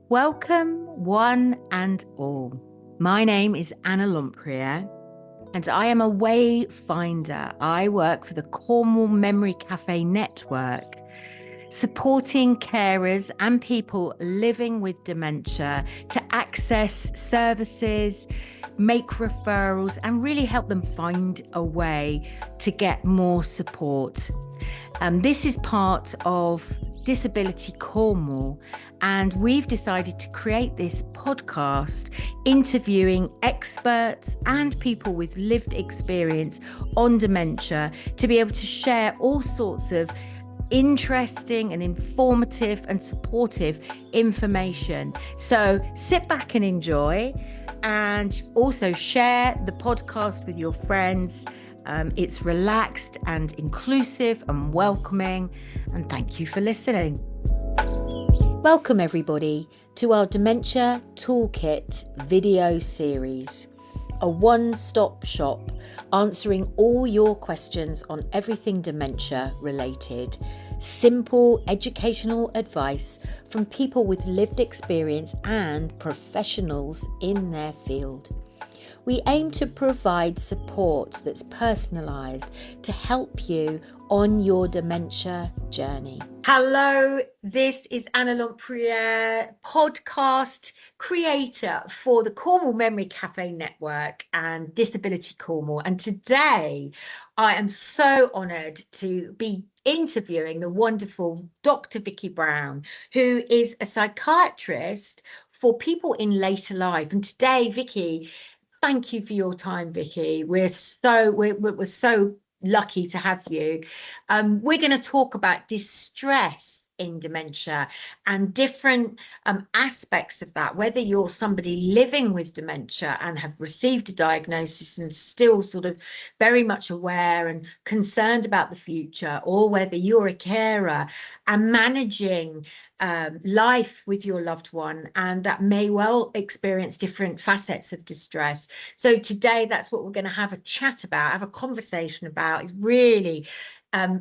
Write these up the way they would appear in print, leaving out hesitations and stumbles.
Welcome, one and all. My name is Anna Lempriere, and I am a Wayfinder. I work for the Cornwall Memory Cafe Network, supporting carers and people living with dementia to access services, make referrals, and really help them find a way to get more support. This is part of Disability Cornwall, and we've decided to create this podcast interviewing experts and people with lived experience on dementia to be able to share all sorts of interesting and informative and supportive information. So sit back and enjoy, and also share the podcast with your friends. It's relaxed and inclusive and welcoming, and thank you for listening. Welcome everybody to our Dementia Toolkit video series, a one-stop shop answering all your questions on everything dementia related. Simple educational advice from people with lived experience and professionals in their field. We aim to provide support that's personalised to help you on your dementia journey. Hello, this is Anna Lempriere, podcast creator for the Cornwall Memory Cafe Network and Disability Cornwall. And today I am so honoured to be interviewing the wonderful Dr. Vicky Brown, who is a psychiatrist for people in later life. And today, Vicky, thank you for your time, Vicky. We're so lucky to have you. We're going to talk about distress in dementia and different aspects of that, whether you're somebody living with dementia and have received a diagnosis and still sort of very much aware and concerned about the future, or whether you're a carer and managing life with your loved one and that may well experience different facets of distress. So today that's what we're going to have a chat about, have a conversation about. It's really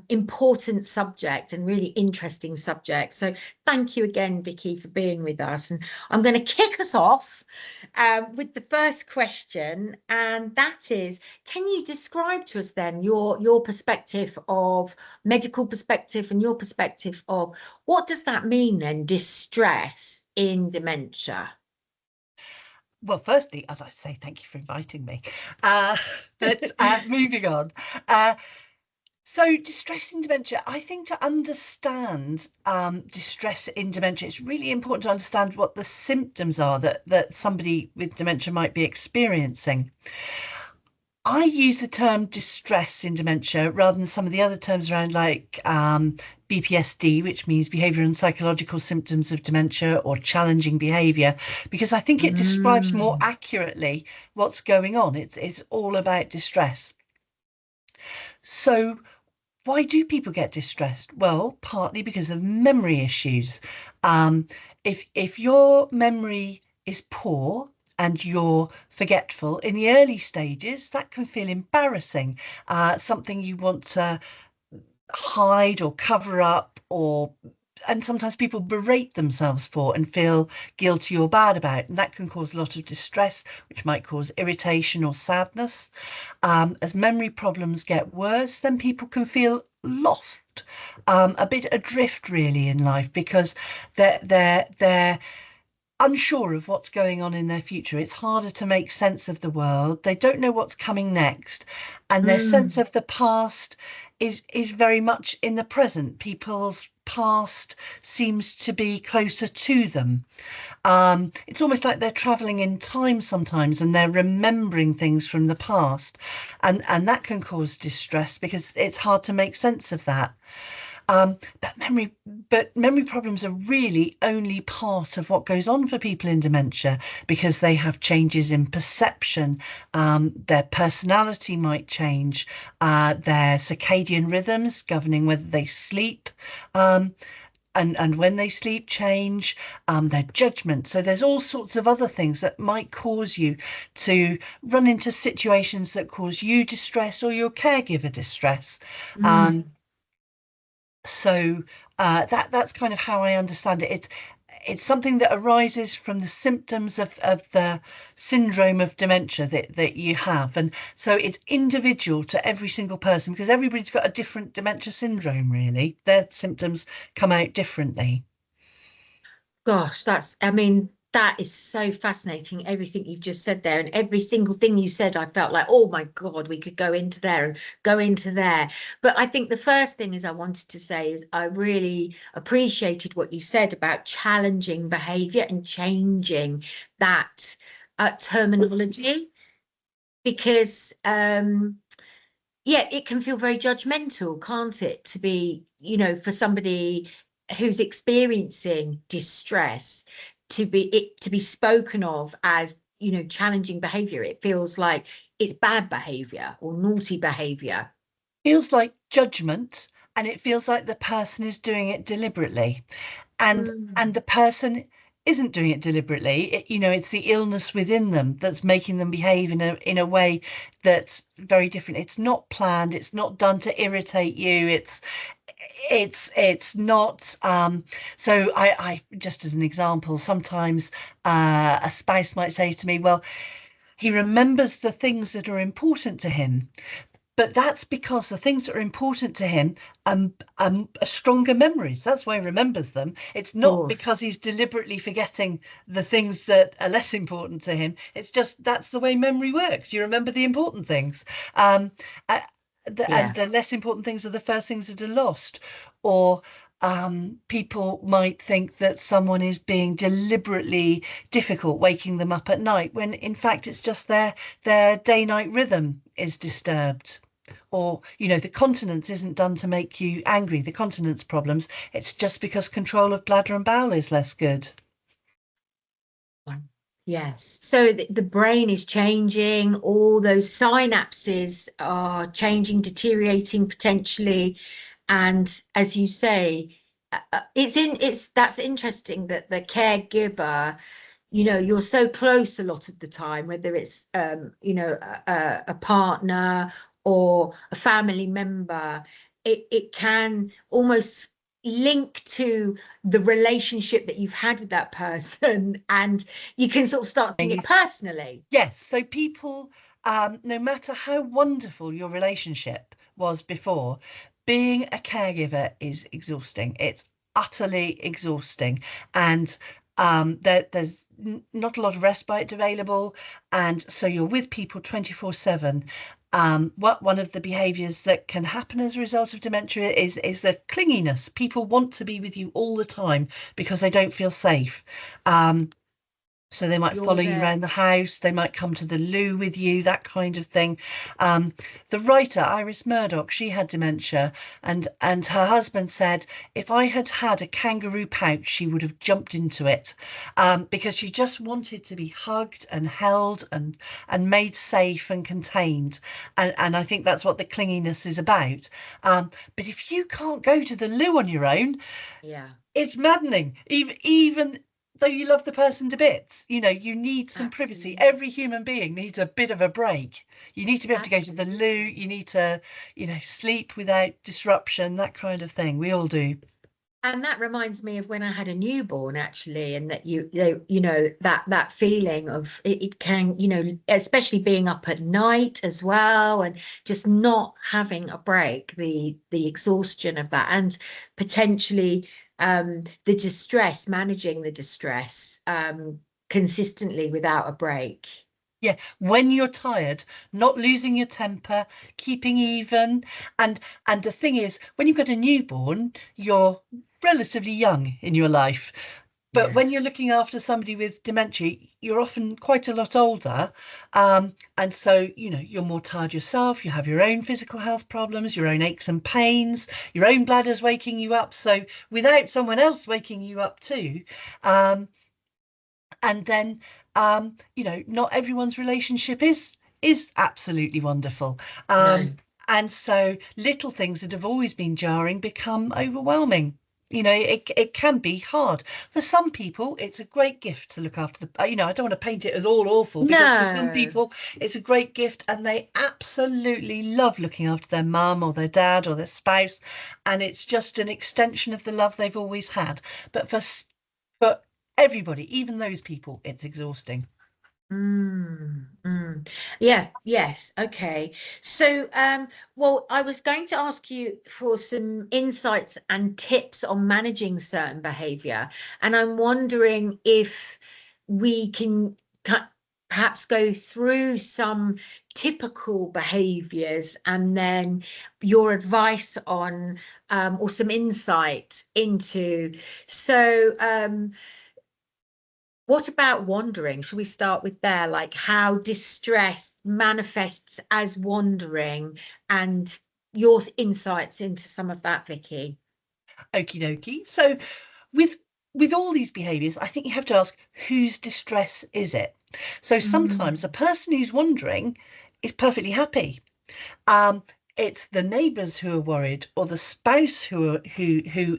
important subject and really interesting subject. So thank you again, Vicky, for being with us. And I'm going to kick us off with the first question, and that is, can you describe to us then your perspective of medical perspective and your perspective of what does that mean then, distress in dementia? Well, firstly, as I say, thank you for inviting me. But moving on. So distress in dementia, I think to understand distress in dementia, it's really important to understand what the symptoms are that somebody with dementia might be experiencing. I use the term distress in dementia rather than some of the other terms around, like BPSD, which means behavioural and psychological symptoms of dementia, or challenging behaviour, because I think it describes more accurately what's going on. It's all about distress. So why do people get distressed? Well, partly because of memory issues. If your memory is poor and you're forgetful in the early stages, that can feel embarrassing, something you want to hide or cover up, and sometimes people berate themselves for and feel guilty or bad about, and that can cause a lot of distress, which might cause irritation or sadness. As memory problems get worse, then people can feel lost, a bit adrift really in life, because they're unsure of what's going on in their future. It's harder to make sense of the world. They don't know what's coming next, and their sense of the past is very much in the present. People's past seems to be closer to them. It's almost like they're traveling in time sometimes, and they're remembering things from the past, and that can cause distress because it's hard to make sense of that. But memory problems are really only part of what goes on for people in dementia, because they have changes in perception. Their personality might change, their circadian rhythms governing whether they sleep, and when they sleep change, their judgment. So there's all sorts of other things that might cause you to run into situations that cause you distress or your caregiver distress. So that's kind of how I understand it. it's something that arises from the symptoms of the syndrome of dementia that you have. And so it's individual to every single person because everybody's got a different dementia syndrome, really. Their symptoms come out differently. Gosh, I mean, that is so fascinating, everything you've just said there. And every single thing you said, I felt like, oh my God, we could go into there and go into there. But I think the first thing is I wanted to say is I really appreciated what you said about challenging behavior and changing that terminology because yeah, it can feel very judgmental, can't it? To be, for somebody who's experiencing distress, to be spoken of as, challenging behavior. It feels like it's bad behavior or naughty behavior. Feels like judgment, and it feels like the person is doing it deliberately, and Mm. the person isn't doing it deliberately. It's the illness within them that's making them behave in a way that's very different. It's not planned, it's not done to irritate you, it's not so I just as an example, sometimes a spouse might say to me, well, he remembers the things that are important to him, but that's because the things that are important to him are stronger memories. That's why he remembers them. It's Of not because course. he's deliberately forgetting the things that are less important to him. It's just that's the way memory works. You remember the important things. Um, uh, and Yeah. the less important things are the first things that are lost. Or people might think that someone is being deliberately difficult, waking them up at night, when in fact it's just their day-night rhythm is disturbed. Or, the continence isn't done to make you angry, the continence problems. It's just because control of bladder and bowel is less good. Yes. So the brain is changing, all those synapses are changing, deteriorating potentially. And as you say, that's interesting that the caregiver, you're so close a lot of the time, whether it's a partner or a family member, it can almost link to the relationship that you've had with that person, and you can sort of start doing it personally. Yes, so people, no matter how wonderful your relationship was before, being a caregiver is exhausting. It's utterly exhausting. And there's not a lot of respite available. And so you're with people 24/7. One of the behaviors that can happen as a result of dementia is the clinginess. People want to be with you all the time because they don't feel safe. Um, so they might You're follow you there. around the house, they might come to the loo with you, that kind of thing. Um, the writer, Iris Murdoch, she had dementia, and her husband said if I had had a kangaroo pouch, she would have jumped into it, because she just wanted to be hugged and held and made safe and contained. And I think that's what the clinginess is about. But if you can't go to the loo on your own, Yeah, it's maddening. Even though you love the person to bits, you need some privacy. absolutely. Every human being needs a bit of a break. You need to be able to go to the loo. Absolutely. You need to, sleep without disruption, that kind of thing. We all do. And that reminds me of when I had a newborn, actually, and that that feeling of it can, especially being up at night as well, and just not having a break, the exhaustion of that, and potentially the distress, managing the distress consistently without a break. Yeah, when you're tired, not losing your temper, keeping even. And the thing is, when you've got a newborn, you're relatively young in your life. But when you're Yes. looking after somebody with dementia, you're often quite a lot older. And so, you're more tired yourself. You have your own physical health problems, your own aches and pains, your own bladder's waking you up. So without someone else waking you up too, um, and then not everyone's relationship is absolutely wonderful. um No. and so little things that have always been jarring become overwhelming. It can be hard. For some people it's a great gift to look after the, I don't want to paint it as all awful, because for some No. people it's a great gift and they absolutely love looking after their mum or their dad or their spouse, and it's just an extension of the love they've always had. But for everybody, even those people, it's exhausting. Yeah, yes, okay. So, well, I was going to ask you for some insights and tips on managing certain behavior, and I'm wondering if we can perhaps go through some typical behaviors and then your advice on or some insight into. So, what about wandering? Should we start with there? Like how distress manifests as wandering and your insights into some of that, Vicky. Okie dokie. So with with all these behaviors, I think you have to ask, whose distress is it? So sometimes a Mm, person who's wandering is perfectly happy. Um, it's the neighbours who are worried, or the spouse who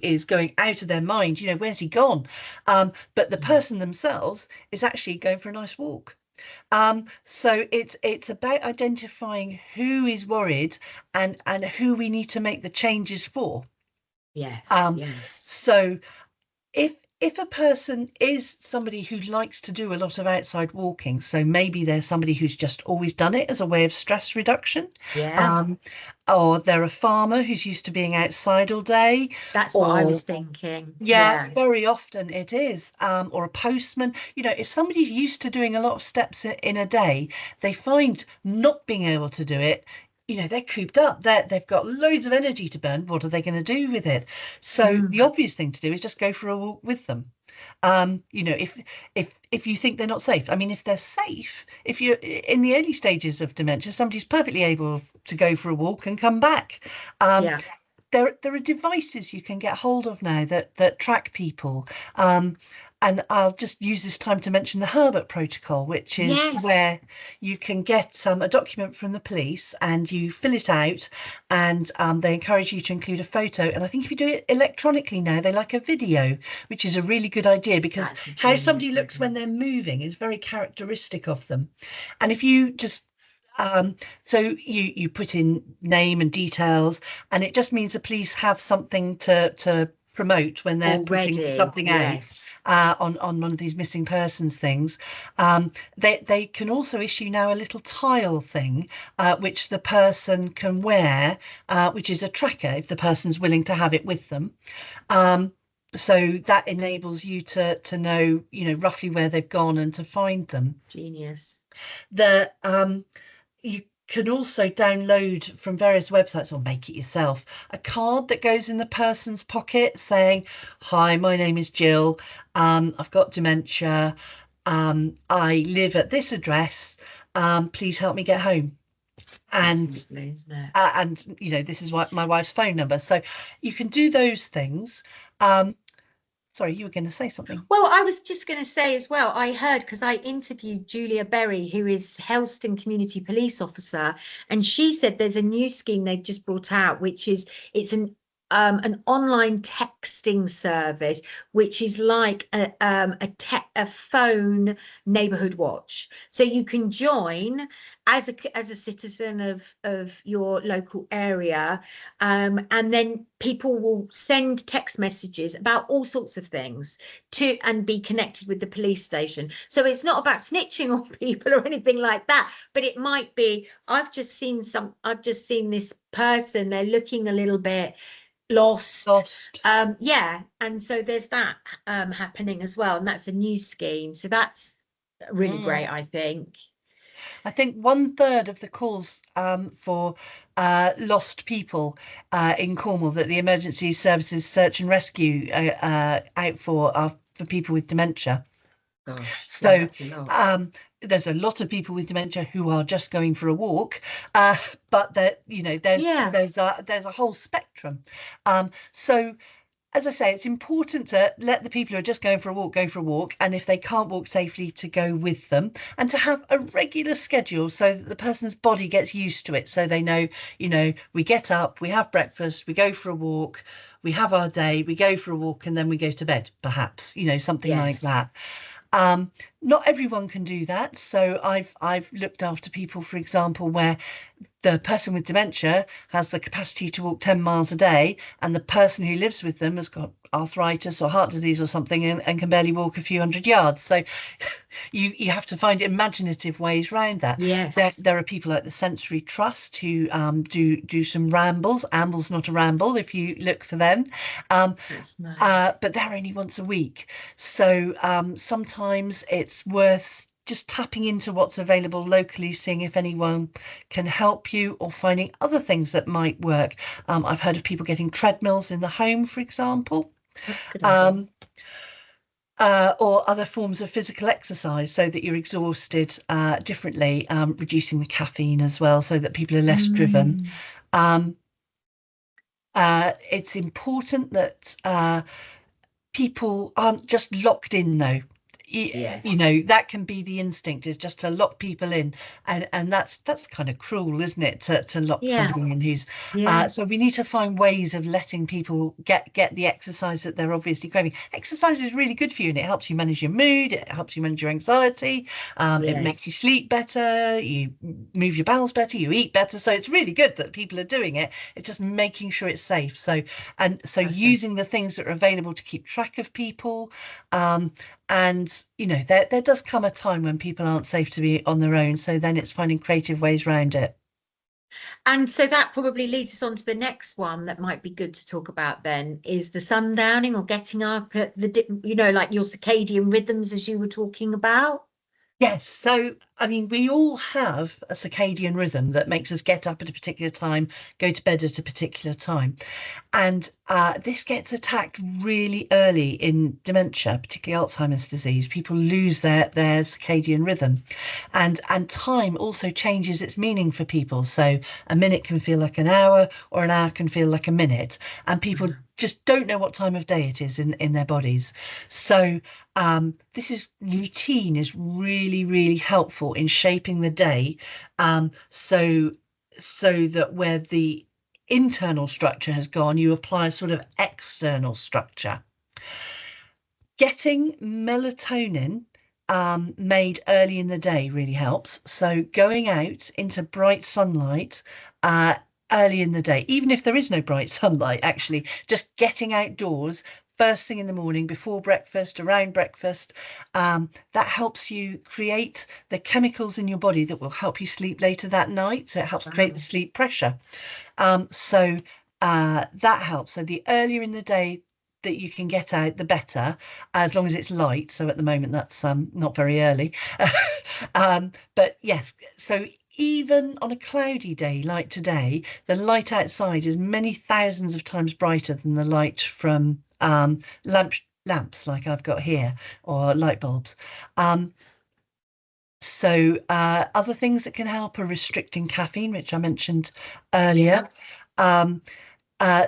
is going out of their mind. Where's he gone? But the yeah. person themselves is actually going for a nice walk. So it's about identifying who is worried and who we need to make the changes for. Yes, Um, yes. so if a person is somebody who likes to do a lot of outside walking, so maybe they're somebody who's just always done it as a way of stress reduction, Yeah, um, or they're a farmer who's used to being outside all day, that's what I was or thinking. yeah, Yeah. very often it is, or a postman. If somebody's used to doing a lot of steps in a day, they find not being able to do it. They're cooped up. They've got loads of energy to burn. What are they going to do with it? So the Mm, obvious thing to do is just go for a walk with them. If you think they're not safe, I mean, if they're safe, if you're in the early stages of dementia, somebody's perfectly able to go for a walk and come back. Um, yeah. there are devices you can get hold of now that track people. Um, and I'll just use this time to mention the Herbert Protocol, which is Yes. where you can get a document from the police and you fill it out, and they encourage you to include a photo. And I think if you do it electronically now, they like a video, which is a really good idea because That's a how somebody genius looks idea. when they're moving is very characteristic of them. And if you just um, so you put in name and details, and it just means the police have something to promote when they're putting Already, something out yes. on one of these missing persons things. They can also issue now a little tile thing, which the person can wear, which is a tracker if the person's willing to have it with them. Um, so that enables you to know, roughly where they've gone and to find them. Genius. The You can also download from various websites or make it yourself a card that goes in the person's pocket saying, "Hi, my name is Jill. I've got dementia. I live at this address. Please help me get home." That's And lovely, isn't it? this is what my wife's phone number. So you can do those things. Sorry, you were going to say something. Well, I was just going to say as well, I heard because I interviewed Julia Berry, who is Helston Community Police Officer, and she said there's a new scheme they've just brought out, which is it's an online texting service, which is like a phone neighborhood watch. So you can join as a citizen of your local area, and then people will send text messages about all sorts of things to and be connected with the police station. So it's not about snitching on people or anything like that, but it might be, I've just seen this person, they're looking a little bit lost. Lost. Yeah, and so there's that happening as well, and that's a new scheme. So that's really Mm. great, I think. I think one third of the calls for lost people in Cornwall that the emergency services search and rescue out for are for people with dementia. Gosh, yeah, So that's a lot. um, there's a lot of people with dementia who are just going for a walk, but that Yeah. there's a whole spectrum. So as I say, it's important to let the people who are just going for a walk go for a walk, and if they can't walk safely, to go with them, and to have a regular schedule so that the person's body gets used to it. So they know, we get up, we have breakfast, we go for a walk, we have our day, we go for a walk, and then we go to bed, perhaps, something like Yes. that. Not everyone can do that. So I've looked after people, for example, where the person with dementia has the capacity to walk 10 miles a day, and the person who lives with them has got arthritis or heart disease or something and can barely walk a few hundred yards. So you have to find imaginative ways around that. Yes. There are people like the Sensory Trust who do some rambles. Amble's not a ramble if you look for them. Um, That's nice. but they're only once a week. So sometimes it's worth just tapping into what's available locally, seeing if anyone can help you, or finding other things that might work. I've heard of people getting treadmills in the home, for example. That's a good idea. Um, or other forms of physical exercise so that you're exhausted differently, reducing the caffeine as well so that people are less driven. Mm. Um, it's important that people aren't just locked in, though. You know, Yes. that can be the instinct, is just to lock people in, and that's kind of cruel, isn't it, to lock Yeah. somebody in who's Yeah. so we need to find ways of letting people get the exercise that they're obviously craving. Exercise is really good for you, and it helps you manage your mood, it helps you manage your anxiety, it makes you Yes. sleep better, you move your bowels better, you eat better. So it's really good that people are doing it. It's just making sure it's safe. So Perfect. using the things that are available to keep track of people. And you know, there does come a time when people aren't safe to be on their own, so then it's finding creative ways around it. And so that probably leads us on to the next one that might be good to talk about then is the sundowning or getting up at like your circadian rhythms as you were talking about. Yes, so I mean, we all have a circadian rhythm that makes us get up at a particular time, go to bed at a particular time. And this gets attacked really early in dementia, particularly Alzheimer's disease. People lose their circadian rhythm, and time also changes its meaning for people. So a minute can feel like an hour, or an hour can feel like a minute, and people Ah, just don't know what time of day it is in their bodies. So this is routine is really, really helpful in shaping the day. So that where the internal structure has gone, you apply a sort of external structure. Getting melatonin made early in the day really helps. So going out into bright sunlight uh, early in the day, even if there is no bright sunlight, actually, just getting outdoors first thing in the morning, before breakfast, around breakfast, that helps you create the chemicals in your body that will help you sleep later that night. So it helps create the wow. sleep pressure. So that helps. So the earlier in the day that you can get out, the better, as long as it's light. So at the moment, that's not very early. But yes, so even on a cloudy day like today, the light outside is many thousands of times brighter than the light from lamps like I've got here, or light bulbs. So other things that can help are restricting caffeine, which I mentioned earlier. Yeah. Um, uh,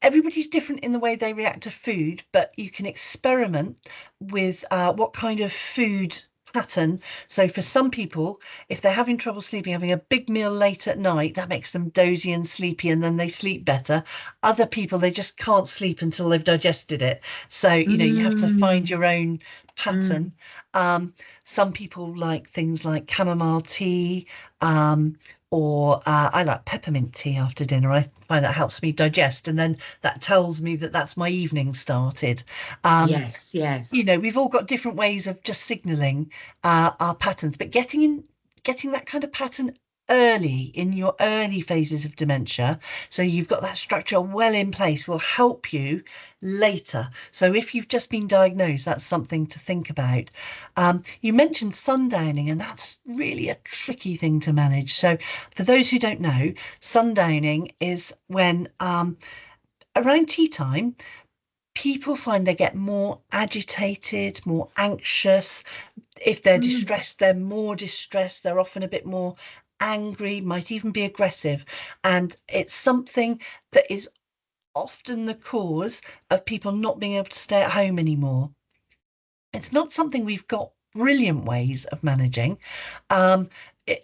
Everybody's different in the way they react to food, but you can experiment with what kind of food pattern. So for some people, if they're having trouble sleeping, having a big meal late at night, that makes them dozy and sleepy, and then they sleep better. Other people, they just can't sleep until they've digested it. So, you know, you have to find Mm, your own pattern. mm. Um, some people like things like chamomile tea, um, or I like peppermint tea after dinner. I find that helps me digest, and then that tells me that that's my evening started. Um, Yes, you yes. know, we've all got different ways of just signaling our patterns, but getting that kind of pattern early in your early phases of dementia, so you've got that structure well in place, will help you later. So if you've just been diagnosed, that's something to think about. You mentioned sundowning, and that's really a tricky thing to manage. So for those who don't know, sundowning is when around tea time, people find they get more agitated, more anxious. If they're Mm, distressed, they're more distressed. They're often a bit more angry, might even be aggressive. And it's something that is often the cause of people not being able to stay at home anymore. It's not something we've got brilliant ways of managing, um,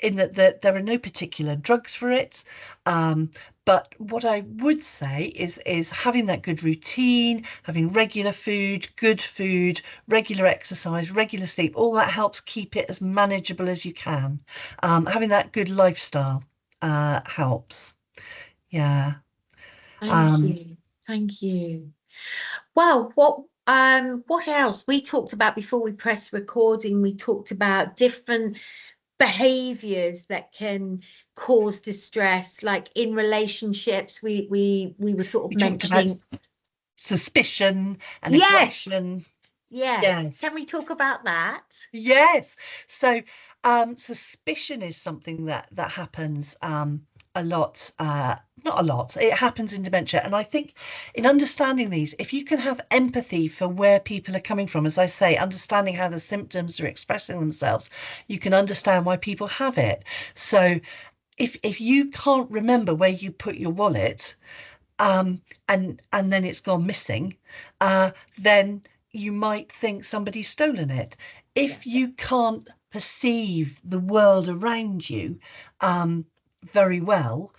in that there are no particular drugs for it. Um, but what I would say is having that good routine, having regular food, good food, regular exercise, regular sleep, all that helps keep it as manageable as you can. Having that good lifestyle. helps. Yeah. Thank Um, you. Thank you. Well, what else? We talked about before we pressed recording, we talked about different behaviors that can cause distress, like in relationships, we were sort of we talked about mentioning. suspicion and Yes, aggression. yes. Can Yes. we talk about that? Yes. So, suspicion is something that happens a lot. Not a lot. It happens in dementia, and I think in understanding these, if you can have empathy for where people are coming from, as I say, understanding how the symptoms are expressing themselves, you can understand why people have it. So, if you can't remember where you put your wallet, and then it's gone missing, then you might think somebody's stolen it. Yeah. If you can't perceive the world around you very well,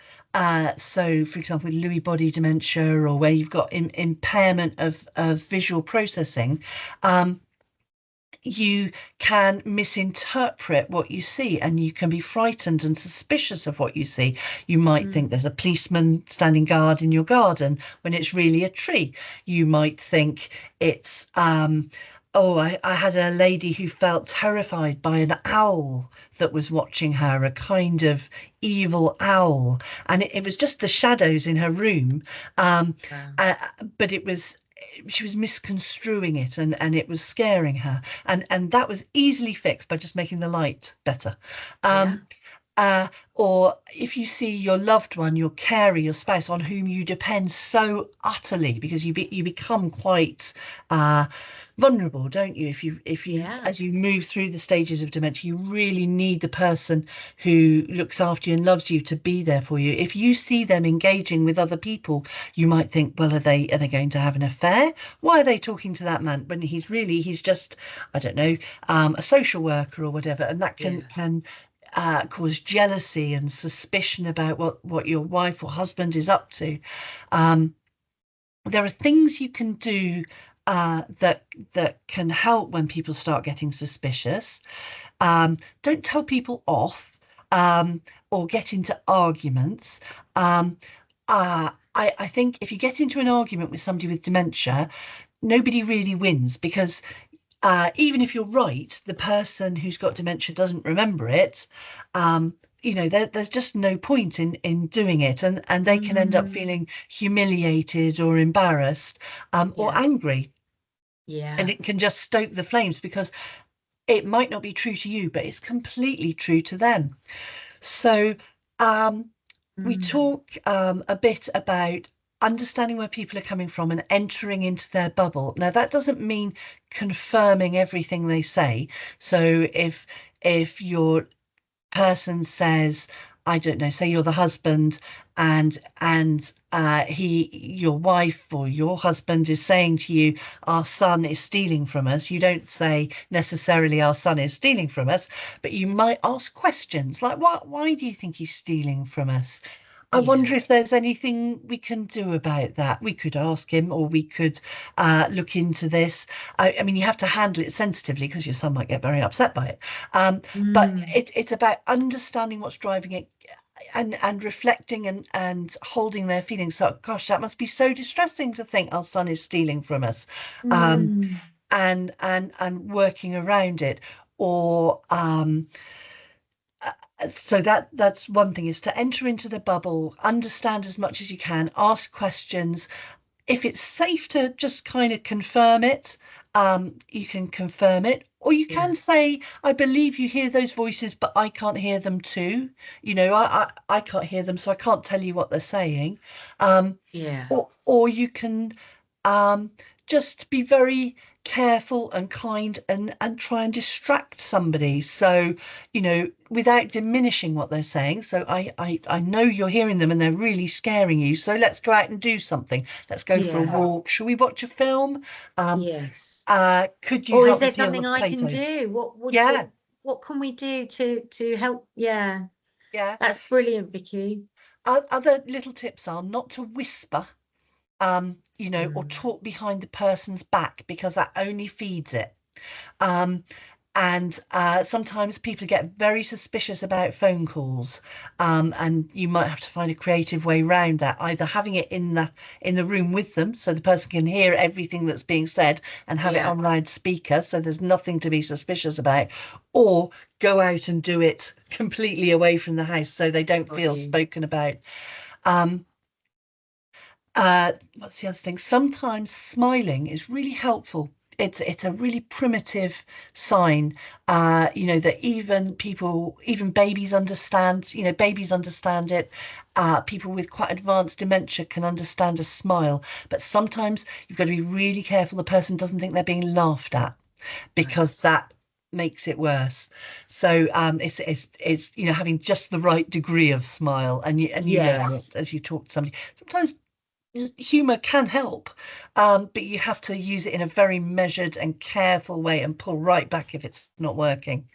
so for example, with Lewy body dementia, or where you've got impairment of visual processing, you can misinterpret what you see, and you can be frightened and suspicious of what you see. You might think Mm. there's a policeman standing guard in your garden when it's really a tree. You might think it's oh, I had a lady who felt terrified by an owl that was watching her, a kind of evil owl, and it was just the shadows in her room. um Wow. uh, but it was, she was misconstruing it, and it was scaring her, and that was easily fixed by just making the light better. Yeah. um or if you see your loved one, your carer, your spouse, on whom you depend so utterly, because you become quite uh, vulnerable, don't you? If you Yeah. as you move through the stages of dementia, you really need the person who looks after you and loves you to be there for you. If you see them engaging with other people, you might think, well, are they going to have an affair? Why are they talking to that man when he's just, I don't know, a social worker or whatever? And that can Yeah. cause jealousy and suspicion about what your wife or husband is up to. Um, there are things you can do that can help when people start getting suspicious. Don't tell people off, or get into arguments. Um, I think if you get into an argument with somebody with dementia, nobody really wins, because even if you're right, the person who's got dementia doesn't remember it. Um, there's just no point in doing it, and they can end up Mm. feeling humiliated or embarrassed, or Yeah. angry, and Yeah. it can just stoke the flames, because it might not be true to you, but it's completely true to them. So, um, we Mm. talk a bit about understanding where people are coming from and entering into their bubble. Now, that doesn't mean confirming everything they say. So, if your person says, I don't know, say you're the husband, and your wife or your husband is saying to you, our son is stealing from us. You don't say necessarily our son is stealing from us, but you might ask questions like, why do you think he's stealing from us? I Yeah. wonder if there's anything we can do about that. We could ask him, or we could look into this. I mean, you have to handle it sensitively, because your son might get very upset by it. But Mm. it's about understanding what's driving it, and reflecting and holding their feelings. So, gosh, that must be so distressing to think our son is stealing from us, um, Mm. and working around it. Or so that's one thing, is to enter into the bubble, understand as much as you can, ask questions. If it's safe to just kind of confirm it, you can confirm it, or you Yeah. can say, I believe you hear those voices, but I can't hear them too. I can't hear them, so I can't tell you what they're saying. Yeah. Or you can um, just be very careful and kind, and try and distract somebody. So, without diminishing what they're saying. So I know you're hearing them and they're really scaring you. So let's go out and do something. Let's go for a Yeah. walk. Shall we watch a film? Um, Yes. could you Or is help me there peel the something I can potatoes? do? Yeah, What can we do to help? Yeah. yeah. That's brilliant, Vicky. Other little tips are not to whisper, or Mm. talk behind the person's back, because that only feeds it. Um, And sometimes people get very suspicious about phone calls, and you might have to find a creative way around that, either having it in the room with them so the person can hear everything that's being said and have it Yeah. on loudspeaker so there's nothing to be suspicious about, or go out and do it completely away from the house so they don't Got feel you. spoken about. Um, what's the other thing? Sometimes smiling is really helpful. It's a really primitive sign, that even babies understand. Babies understand it. People with quite advanced dementia can understand a smile, but sometimes you've got to be really careful the person doesn't think they're being laughed at, because Right. that makes it worse. So it's having just the right degree of smile, and you learn it Yes. as you talk to somebody. Sometimes humor can help, but you have to use it in a very measured and careful way and pull right back if it's not working.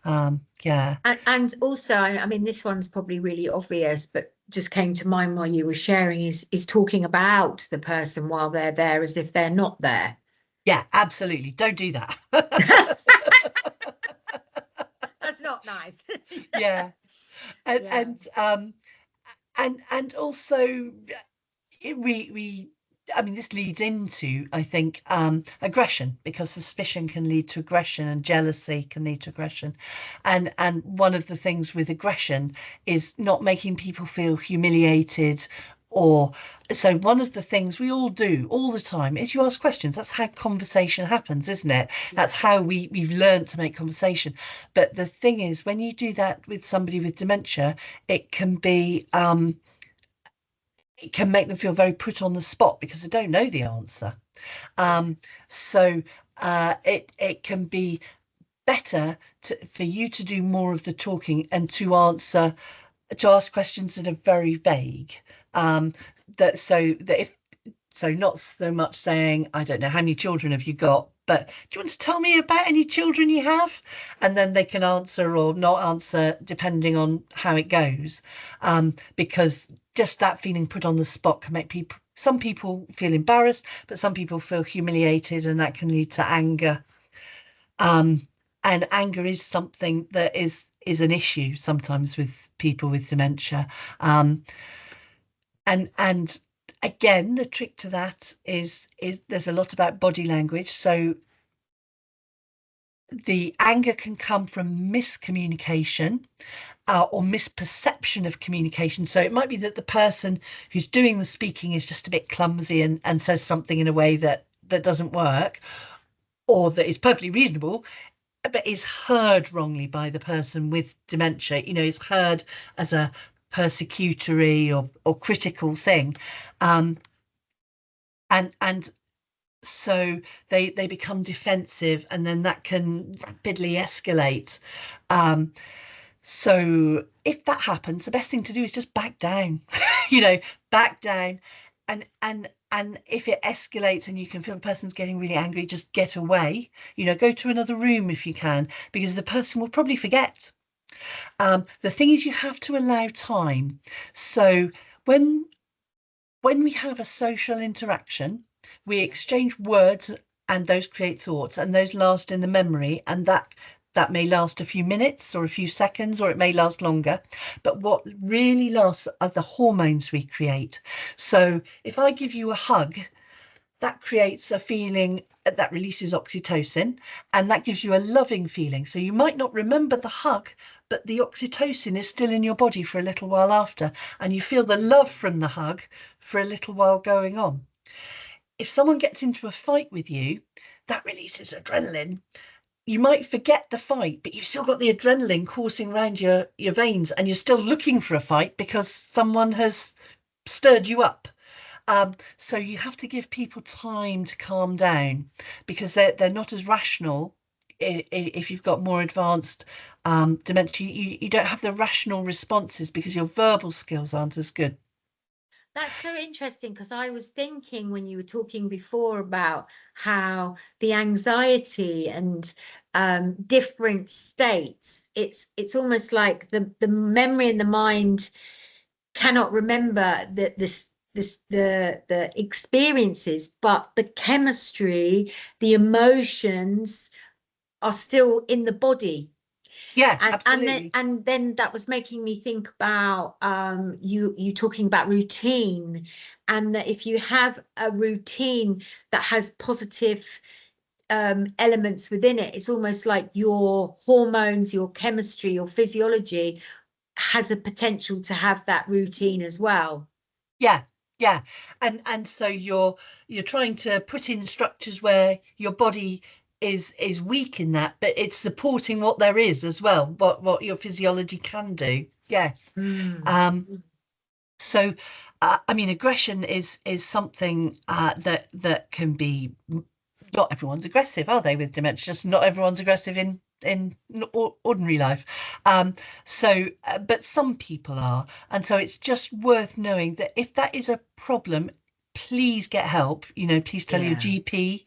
Yeah. And also, I mean, this one's probably really obvious, but just came to mind while you were sharing is talking about the person while they're there as if they're not there. Yeah, absolutely. Don't do that. That's not nice. Yeah. And Yeah. and also, we I mean, this leads into, I think, aggression, because suspicion can lead to aggression and jealousy can lead to aggression. And one of the things with aggression is not making people feel humiliated. Or so one of the things we all do all the time is you ask questions. That's how conversation happens, isn't it? That's Yeah. how we've learned to make conversation. But the thing is, when you do that with somebody with dementia, it can be it can make them feel very put on the spot because they don't know the answer. Um, Yes. so it can be better for you to do more of the talking and to ask questions that are very vague. That so that if so not so much saying, I don't know, how many children have you got, but do you want to tell me about any children you have? And then they can answer or not answer depending on how it goes. Because just that feeling put on the spot can make some people feel embarrassed, but some people feel humiliated, and that can lead to anger. Um, and anger is something that is an issue sometimes with people with dementia. Um, and again, the trick to that is there's a lot about body language. So the anger can come from miscommunication, or misperception of communication. So it might be that the person who's doing the speaking is just a bit clumsy and says something in a way that doesn't work, or that is perfectly reasonable, but is heard wrongly by the person with dementia. Is heard as a persecutory or critical thing. Um, and so they become defensive, and then that can rapidly escalate. Um, so if that happens, the best thing to do is just back down, back down. And if it escalates and you can feel the person's getting really angry, just get away, go to another room if you can, because the person will probably forget. The thing is, you have to allow time. So when when we have a social interaction, we Yeah. exchange words, and those create thoughts, and those last in the memory, and that may last a few minutes or a few seconds, or it may last longer. But what really lasts are the hormones we create. So if I give you a hug, that creates a feeling that releases oxytocin, and that gives you a loving feeling. So you might not remember the hug, but the oxytocin is still in your body for a little while after, and you feel the love from the hug for a little while going on. If someone gets into a fight with you, that releases adrenaline. You might forget the fight, but you've still got the adrenaline coursing around your veins, and you're still looking for a fight because someone has stirred you up. So you have to give people time to calm down, because they're not as rational. If you've got more advanced dementia, you don't have the rational responses because your verbal skills aren't as good. That's so interesting, because I was thinking when you were talking before about how the anxiety and different states, it's almost like the memory and the mind cannot remember the experiences, but the chemistry, the emotions are still in the body. Yeah, And absolutely. then that was making me think about you talking about routine, and that if you have a routine that has positive elements within it, it's almost like your hormones, your chemistry, your physiology has a potential to have that routine as well. Yeah, yeah. And so you're trying to put in structures where your body is weak in that, but it's supporting what there is as well, what your physiology can do. Yes. So I mean, aggression is something that can be, not everyone's aggressive, are they, with dementia? Just not everyone's aggressive in ordinary life. So but some people are, and so it's just worth knowing that if that is a problem, please get help. Please tell your GP.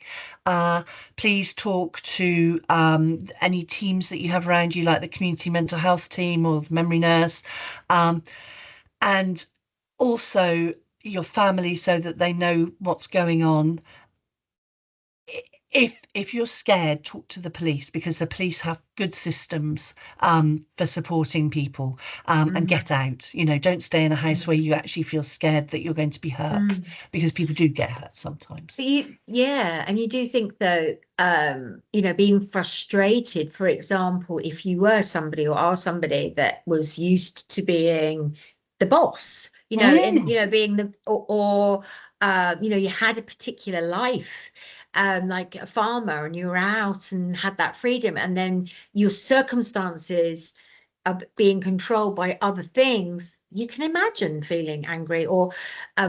Please talk to any teams that you have around you, like the community mental health team or the memory nurse, and also your family, so that they know what's going on. If you're scared, talk to the police, because the police have good systems for supporting people, and get out. Don't stay in a house where you actually feel scared that you're going to be hurt, because people do get hurt sometimes. But and you do think though, being frustrated, for example, if you were somebody or are somebody that was used to being the boss, and being the or you had a particular life, like a farmer, and you were out and had that freedom, and then your circumstances are being controlled by other things. You can imagine feeling angry or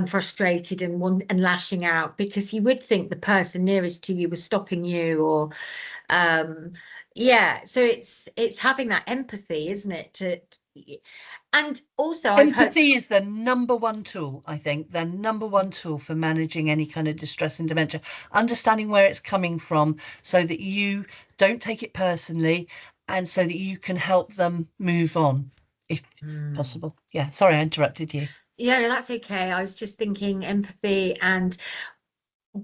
frustrated and lashing out, because you would think the person nearest to you was stopping you, or so it's having that empathy, isn't it? And also empathy is the number one tool, I think, the number one tool for managing any kind of distress in dementia. Understanding where it's coming from, so that you don't take it personally, and so that you can help them move on, if possible. Yeah, sorry, I interrupted you. Yeah, no, that's okay. I was just thinking empathy, and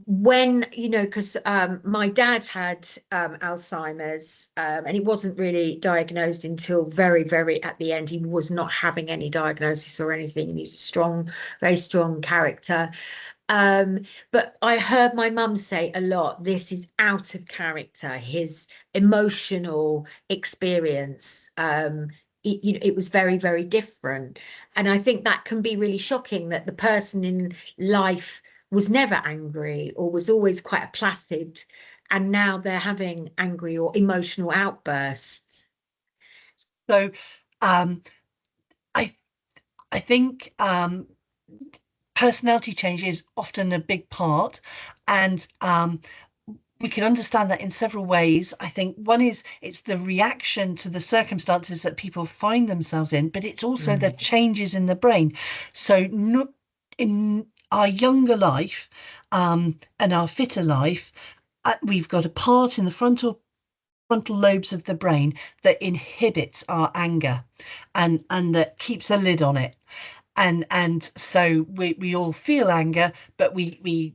when because my dad had Alzheimer's, and he wasn't really diagnosed until very, very at the end. He was not having any diagnosis or anything, and he's a very strong character. But I heard my mum say a lot, this is out of character, his emotional experience. It was very, very different. And I think that can be really shocking, that the person in life was never angry or was always quite placid, and now they're having angry or emotional outbursts. So I think personality change is often a big part, and we can understand that in several ways. I think one is it's the reaction to the circumstances that people find themselves in, but it's also the changes in the brain. So in our younger life and our fitter life, we've got a part in the frontal lobes of the brain that inhibits our anger, and that keeps a lid on it. And so we all feel anger, but we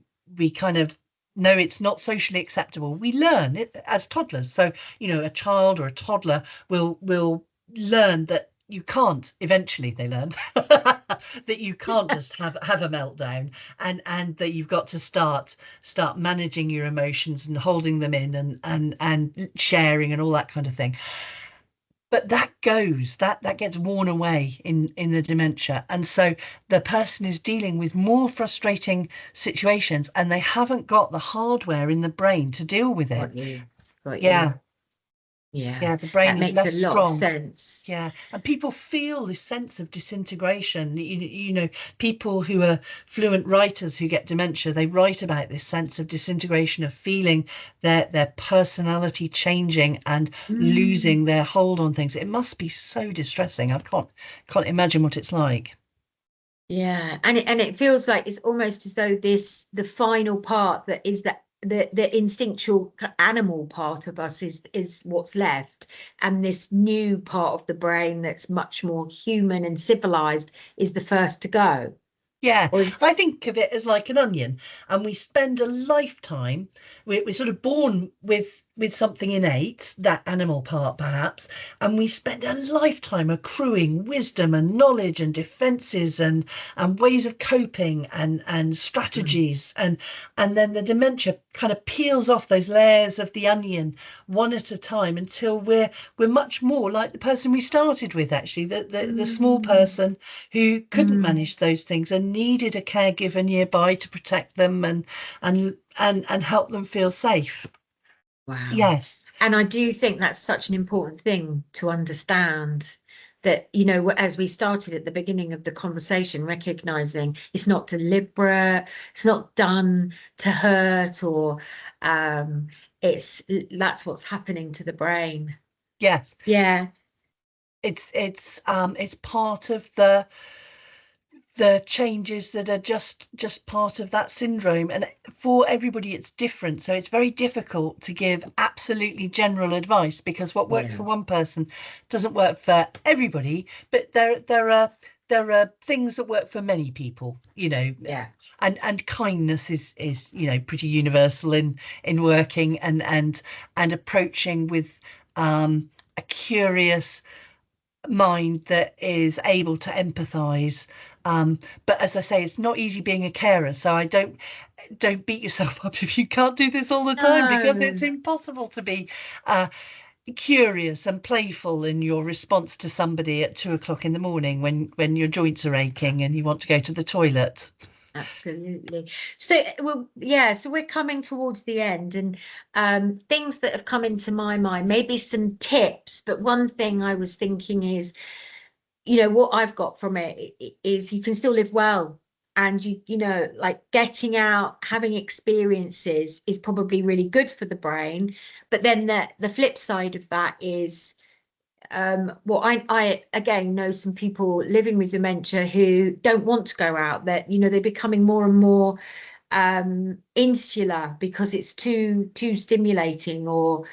kind of know it's not socially acceptable. We learn it as toddlers. So a child or a toddler will learn that you can't, eventually they learn that you can't just have a meltdown, and that you've got to start managing your emotions and holding them in, and sharing and all that kind of thing. But that gets worn away in the dementia, and so the person is dealing with more frustrating situations, and they haven't got the hardware in the brain to deal with it. Got you. Yeah, the brain that is makes less a lot strong. of sense. Yeah, and people feel this sense of disintegration. People who are fluent writers who get dementia, they write about this sense of disintegration, of feeling their personality changing and losing their hold on things. It must be so distressing. I can't imagine what it's like. Yeah, and it feels like it's almost as though the final part that is the instinctual animal part of us is what's left, and this new part of the brain that's much more human and civilized is the first to go. Yeah, I think of it as like an onion, and we spend a lifetime, we're sort of born with with something innate, that animal part perhaps, and we spend a lifetime accruing wisdom and knowledge and defenses and ways of coping and strategies, and then the dementia kind of peels off those layers of the onion one at a time until we're much more like the person we started with, actually, the small person who couldn't manage those things and needed a caregiver nearby to protect them and help them feel safe. Wow. Yes. And I do think that's such an important thing to understand, that, you know, as we started at the beginning of the conversation, recognizing it's not deliberate, it's not done to hurt, or that's what's happening to the brain. Yes. Yeah. It's part of the changes that are just part of that syndrome, and for everybody it's different, so it's very difficult to give absolutely general advice, because what works for one person doesn't work for everybody, but there are things that work for many people, you know. Yeah. And kindness is you know, pretty universal in working and approaching with a curious mind that is able to empathize. But as I say, it's not easy being a carer, so I don't beat yourself up if you can't do this all the time, because it's impossible to be curious and playful in your response to somebody at 2 o'clock in the morning when your joints are aching and you want to go to the toilet. Absolutely. So, well, yeah, so we're coming towards the end, and things that have come into my mind, maybe some tips, but one thing I was thinking is, you know, what I've got from it is you can still live well, and you know, like getting out, having experiences is probably really good for the brain, but then the flip side of that is, well, I again know some people living with dementia who don't want to go out, that, you know, they're becoming more and more insular because it's too stimulating, or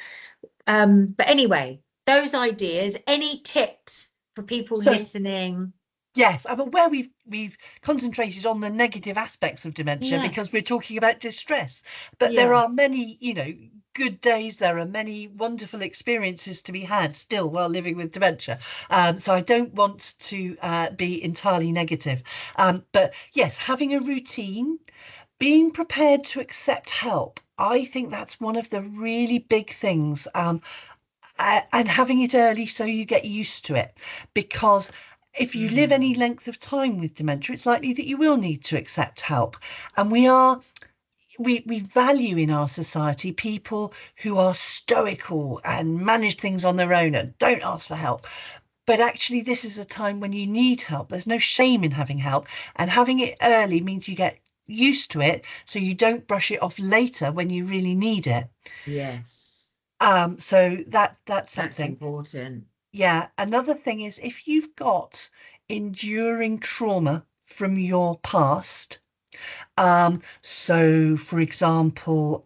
but anyway, those ideas. Any tips for people listening? Yes, I'm aware we've concentrated on the negative aspects of dementia because we're talking about distress, but there are many, you know, good days. There are many wonderful experiences to be had still while living with dementia. So I don't want to be entirely negative. But yes, having a routine, being prepared to accept help. I think that's one of the really big things. And having it early so you get used to it, because if you live any length of time with dementia, it's likely that you will need to accept help. And we value in our society people who are stoical and manage things on their own and don't ask for help. But actually, this is a time when you need help. There's no shame in having help, and having it early means you get used to it, so you don't brush it off later when you really need it. Yes. So that's something important. Yeah. Another thing is, if you've got enduring trauma from your past, so for example,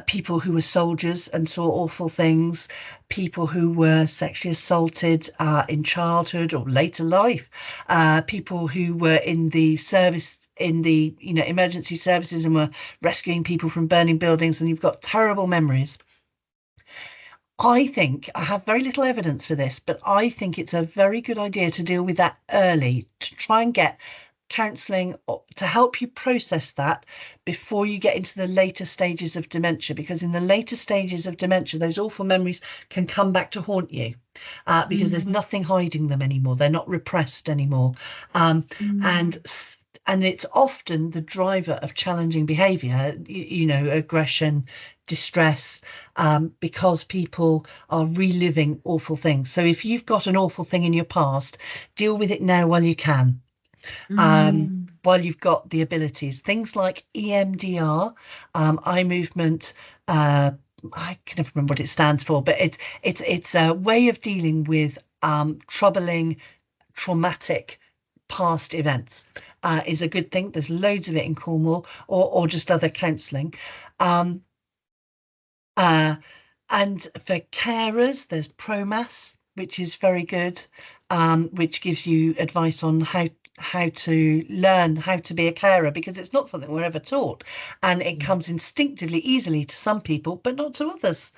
people who were soldiers and saw awful things, people who were sexually assaulted in childhood or later life, people who were in the service, in the, you know, emergency services and were rescuing people from burning buildings, and you've got terrible memories. I think, I have very little evidence for this, but I think it's a very good idea to deal with that early, to try and get counselling to help you process that before you get into the later stages of dementia, because in the later stages of dementia, those awful memories can come back to haunt you, because there's nothing hiding them anymore. They're not repressed anymore. And it's often the driver of challenging behaviour, you know, aggression, distress, because people are reliving awful things. So if you've got an awful thing in your past, deal with it now while you can. While you've got the abilities, things like EMDR, eye movement, I can never remember what it stands for, but it's a way of dealing with traumatic past events. Is a good thing. There's loads of it in Cornwall, or just other counselling. And for carers, there's ProMass, which is very good, which gives you advice on how to learn how to be a carer, because it's not something we're ever taught, and it comes instinctively easily to some people but not to others.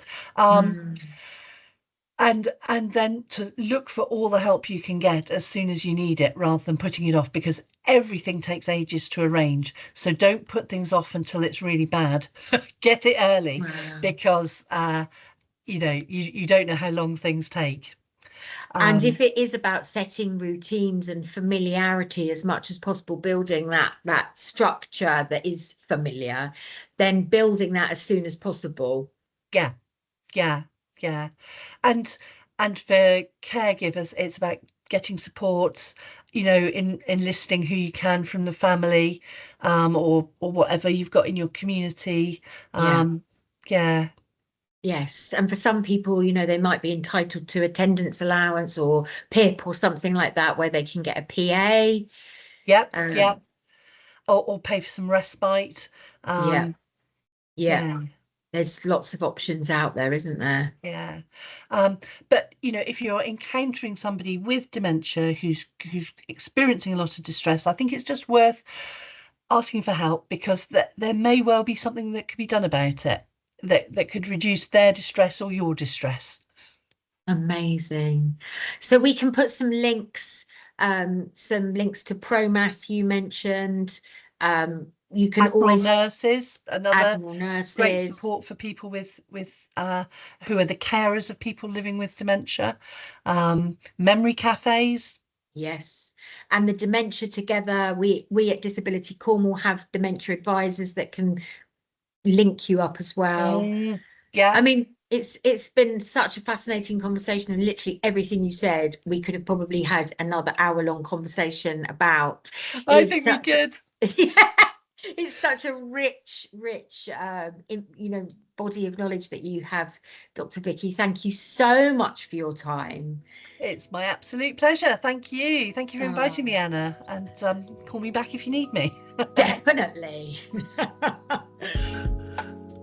And then to look for all the help you can get as soon as you need it, rather than putting it off, because everything takes ages to arrange. So don't put things off until it's really bad. Get it early. Wow. Because you don't know how long things take. And if it is about setting routines and familiarity as much as possible, building that structure that is familiar, then building that as soon as possible. Yeah. And for caregivers, it's about getting support, in enlisting who you can from the family, or whatever you've got in your community. Yes, and for some people, they might be entitled to attendance allowance or PIP or something like that, where they can get a PA. Yep. Or pay for some respite. Yeah. There's lots of options out there, isn't there? Yeah. But if you're encountering somebody with dementia who's experiencing a lot of distress, I think it's just worth asking for help, because there may well be something that could be done about it, that could reduce their distress or your distress. Amazing. So we can put some links to ProMass you mentioned. You can always nurses, another nurses. Great support for people with who are the carers of people living with dementia. Memory cafes. Yes, and the Dementia Together, we at Disability Cornwall have dementia advisors that can link you up as well. Yeah. I mean, it's been such a fascinating conversation, and literally everything you said, we could have probably had another hour-long conversation about. I think we could. Yeah, it's such a rich, body of knowledge that you have, Dr. Vicky. Thank you so much for your time. It's my absolute pleasure. Thank you for inviting me, Anna, and call me back if you need me. Definitely.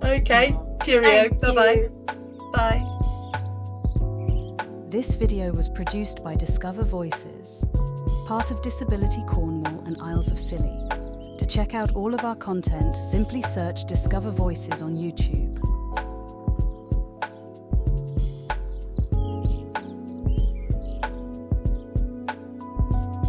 Okay, cheerio. Bye-bye. Bye. This video was produced by Discover Voices, part of Disability Cornwall and Isles of Scilly. To check out all of our content, simply search Discover Voices on YouTube.